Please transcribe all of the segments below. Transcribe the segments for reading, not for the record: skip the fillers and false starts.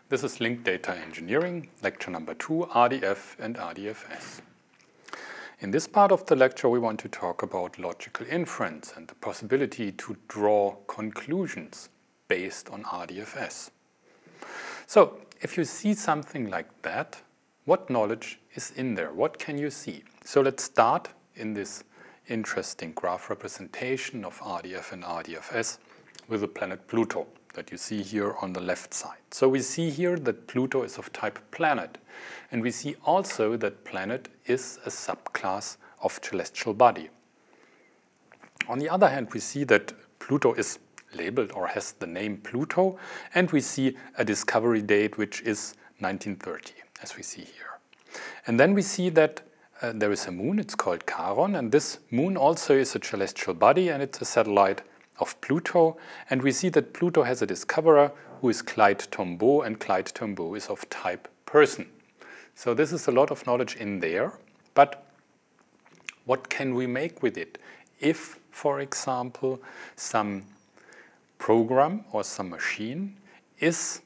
This is Linked Data Engineering, lecture number 2, RDF and RDFS. In this part of the lecture, we want to talk about logical inference and the possibility to draw conclusions based on RDFS. So, if you see something like that, what knowledge is in there? What can you see? So let's start in this interesting graph representation of RDF and RDFS with the planet Pluto that you see here on the left side. So we see here that Pluto is of type planet, and we see also that planet is a subclass of celestial body. On the other hand, we see that Pluto is labeled or has the name Pluto, and we see a discovery date which is 1930, as we see here. And then we see that there is a moon, it's called Charon, and this moon also is a celestial body and it's a satellite of Pluto, and we see that Pluto has a discoverer who is Clyde Tombaugh, and Clyde Tombaugh is of type person. So this is a lot of knowledge in there, but what can we make with it? If, for example, some program or some machine is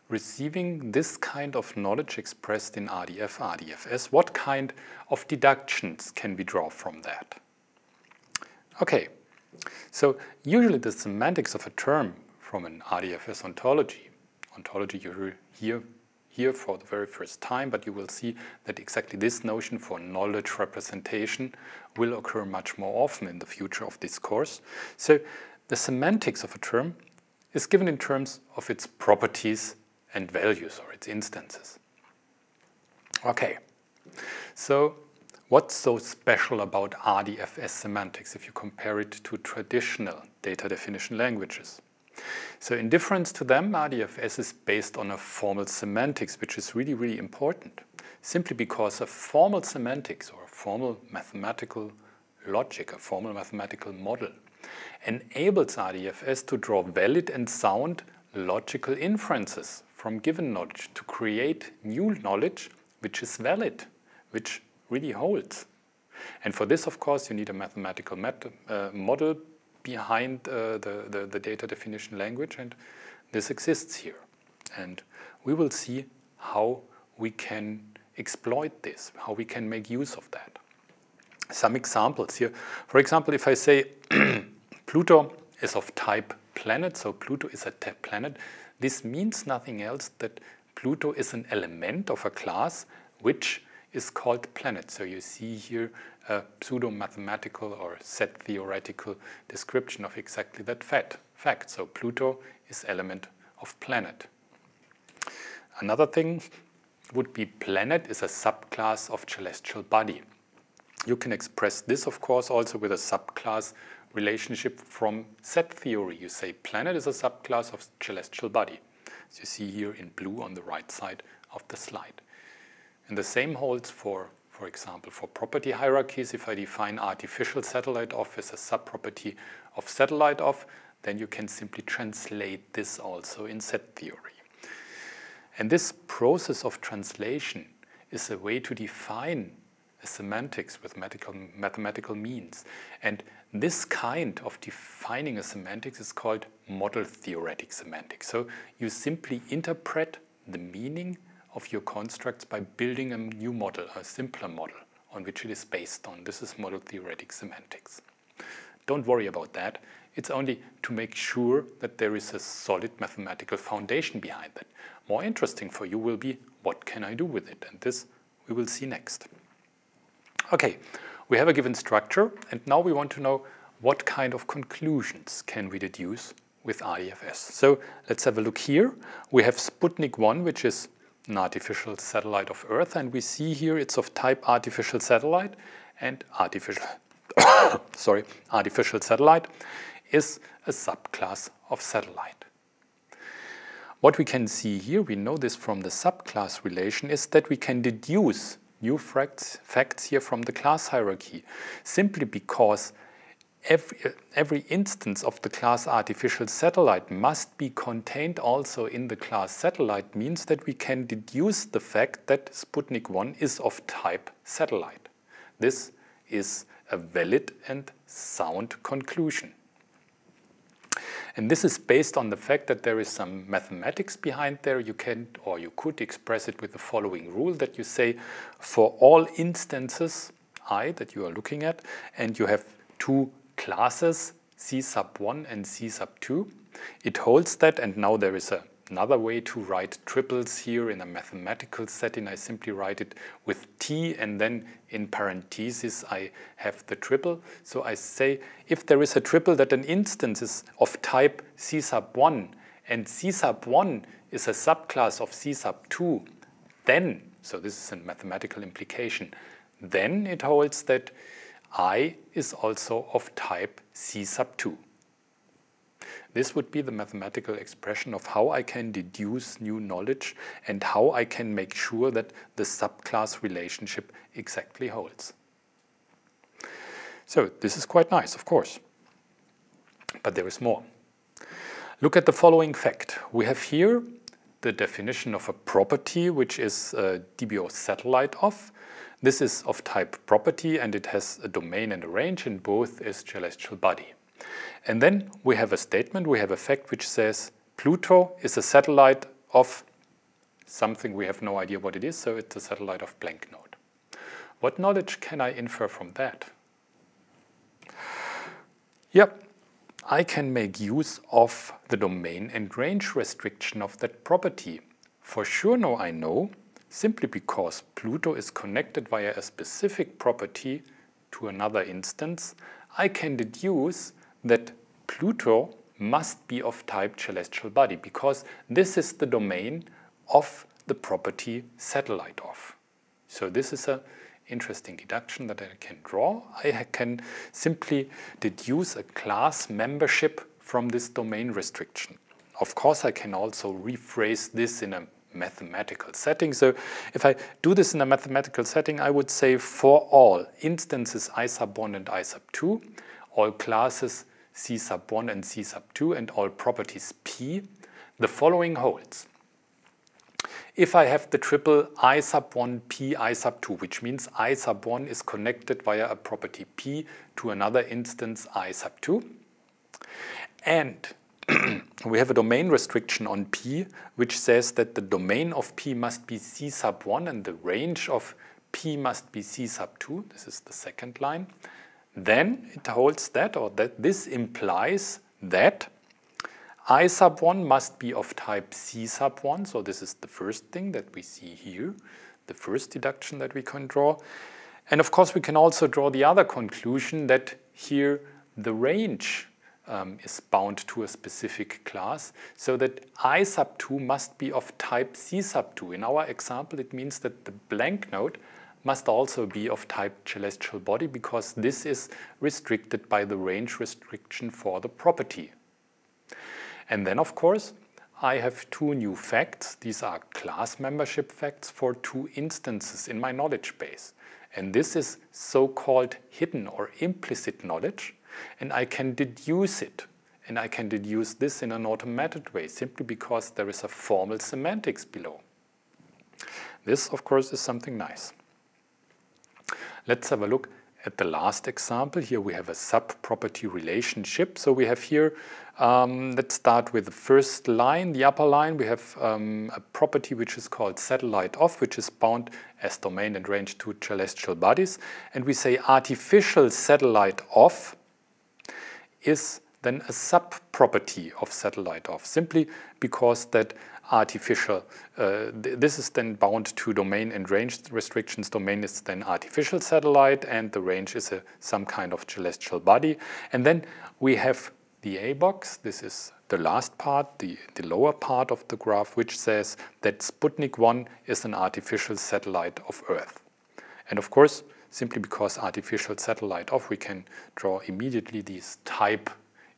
receiving this kind of knowledge expressed in RDF, RDFS, what kind of deductions can we draw from that? Okay. So usually the semantics of a term from an RDFS ontology you hear for the very first time, but you will see that exactly this notion for knowledge representation will occur much more often in the future of this course. So the semantics of a term is given in terms of its properties and values or its instances. Okay, so what's so special about RDFS semantics if you compare it to traditional data definition languages? So in difference to them, RDFS is based on a formal semantics, which is really, really important. Simply because a formal semantics or a formal mathematical logic, a formal mathematical model, enables RDFS to draw valid and sound logical inferences from given knowledge, to create new knowledge which is valid, which really holds. And for this, of course, you need a mathematical model behind the data definition language, and this exists here. And we will see how we can exploit this, how we can make use of that. Some examples here. For example, if I say Pluto is of type planet, so Pluto is a planet, this means nothing else that Pluto is an element of a class which is called planet. So you see here a pseudo-mathematical or set theoretical description of exactly that fact. So Pluto is element of planet. Another thing would be planet is a subclass of celestial body. You can express this, of course, also with a subclass relationship from set theory. You say planet is a subclass of celestial body, as you see here in blue on the right side of the slide. And the same holds for example, for property hierarchies. If I define artificial satellite of as a subproperty of satellite of, then you can simply translate this also in set theory. And this process of translation is a way to define a semantics with mathematical means. And this kind of defining a semantics is called model theoretic semantics. So you simply interpret the meaning of your constructs by building a new model, a simpler model, on which it is based on. This is model theoretic semantics. Don't worry about that. It's only to make sure that there is a solid mathematical foundation behind that. More interesting for you will be, what can I do with it? And this we will see next. Okay, we have a given structure, and now we want to know what kind of conclusions can we deduce with RDFS. So let's have a look here. We have Sputnik 1, which is an artificial satellite of Earth, and we see here it's of type artificial satellite, and artificial satellite is a subclass of satellite. What we can see here, we know this from the subclass relation, is that we can deduce new facts here from the class hierarchy, simply because every instance of the class artificial satellite must be contained also in the class satellite, means that we can deduce the fact that Sputnik 1 is of type satellite. This is a valid and sound conclusion. And this is based on the fact that there is some mathematics behind there. You can, or you could express it with the following rule, that you say for all instances I that you are looking at, and you have two classes, C sub 1 and C sub 2, it holds that, and now there is another way to write triples here in a mathematical setting. I simply write it with T, and then in parentheses I have the triple. So I say if there is a triple that an instance is of type C sub 1 and C sub 1 is a subclass of C sub 2, then, so this is a mathematical implication, then it holds that I is also of type C sub 2. This would be the mathematical expression of how I can deduce new knowledge and how I can make sure that the subclass relationship exactly holds. So this is quite nice, of course. But there is more. Look at the following fact. We have here the definition of a property, which is DBO satellite of. This is of type property, and it has a domain and a range, and both is celestial body. And then we have a statement, we have a fact which says Pluto is a satellite of something, we have no idea what it is, so it's a satellite of blank node. What knowledge can I infer from that? Yep, I can make use of the domain and range restriction of that property. For sure now I know, simply because Pluto is connected via a specific property to another instance, I can deduce that Pluto must be of type celestial body, because this is the domain of the property satellite of. So this is an interesting deduction that I can draw. I can simply deduce a class membership from this domain restriction. Of course, I can also rephrase this in a mathematical setting. So if I do this in a mathematical setting, I would say for all instances I sub 1 and I sub 2, all classes C sub 1 and C sub 2, and all properties P, the following holds. If I have the triple I sub 1, P, I sub 2, which means I sub 1 is connected via a property P to another instance I sub 2, and we have a domain restriction on P, which says that the domain of P must be C sub 1 and the range of P must be C sub 2. This is the second line. Then it holds that, or that this implies that I sub 1 must be of type C sub 1. So this is the first thing that we see here, the first deduction that we can draw. And of course we can also draw the other conclusion that here the range is bound to a specific class, so that I sub 2 must be of type C sub 2. In our example, it means that the blank node must also be of type celestial body, because this is restricted by the range restriction for the property. And then, of course, I have two new facts. These are class membership facts for two instances in my knowledge base. And this is so-called hidden or implicit knowledge, and I can deduce it. And I can deduce this in an automated way, simply because there is a formal semantics below. This, of course, is something nice. Let's have a look at the last example. Here we have a sub-property relationship. So we have here, let's start with the first line, the upper line. We have a property which is called satellite of, which is bound as domain and range to celestial bodies. And we say artificial satellite of is then a sub-property of satellite of, simply because that artificial, this is then bound to domain and range restrictions. Domain is then artificial satellite, and the range is some kind of celestial body. And then we have the A box. This is the last part, the lower part of the graph, which says that Sputnik 1 is an artificial satellite of Earth. And of course, simply because artificial satellite of, we can draw immediately these type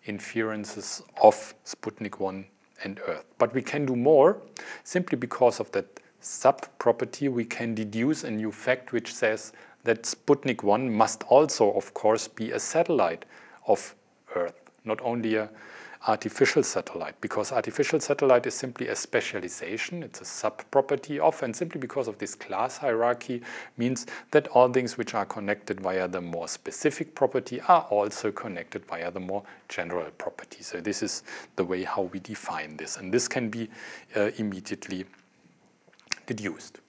inferences of Sputnik 1 and Earth. But we can do more. Simply because of that sub-property, we can deduce a new fact which says that Sputnik 1 must also, of course, be a satellite of Earth. Not only a artificial satellite, because artificial satellite is simply a specialization, it's a sub-property of, and simply because of this class hierarchy means that all things which are connected via the more specific property are also connected via the more general property. So this is the way how we define this, and this can be immediately deduced.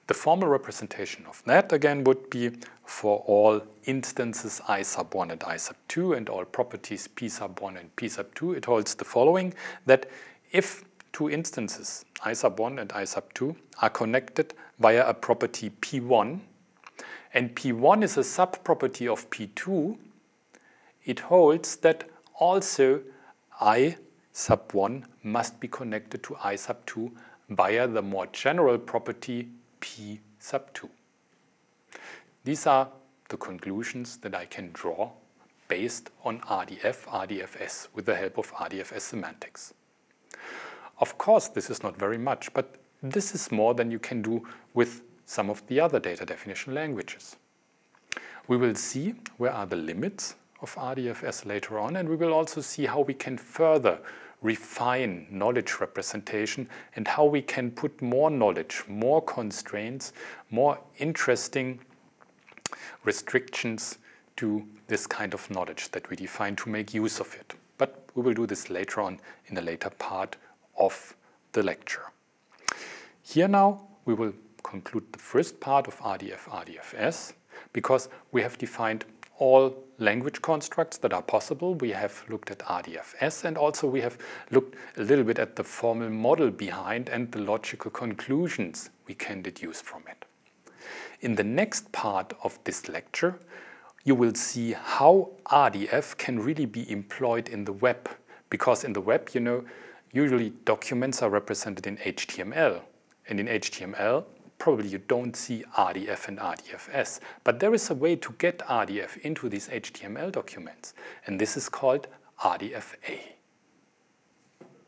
The formal representation of that again would be for all instances I sub 1 and I sub 2 and all properties P sub 1 and P sub 2, it holds the following, that if two instances I sub 1 and I sub 2 are connected via a property P1 and P1 is a sub-property of P2, it holds that also I sub 1 must be connected to I sub 2 via the more general property P sub 2. These are the conclusions that I can draw based on RDF, RDFS with the help of RDFS semantics. Of course, this is not very much, but this is more than you can do with some of the other data definition languages. We will see where are the limits of RDFS later on, and we will also see how we can further refine knowledge representation and how we can put more knowledge, more constraints, more interesting restrictions to this kind of knowledge that we define to make use of it. But we will do this later on in a later part of the lecture. Here now we will conclude the first part of RDF, RDFS, because we have defined all language constructs that are possible. We have looked at RDFS, and also we have looked a little bit at the formal model behind and the logical conclusions we can deduce from it. In the next part of this lecture, you will see how RDF can really be employed in the web, because in the web, you know, usually documents are represented in HTML, and in HTML probably you don't see RDF and RDFS, but there is a way to get RDF into these HTML documents, and this is called RDFA.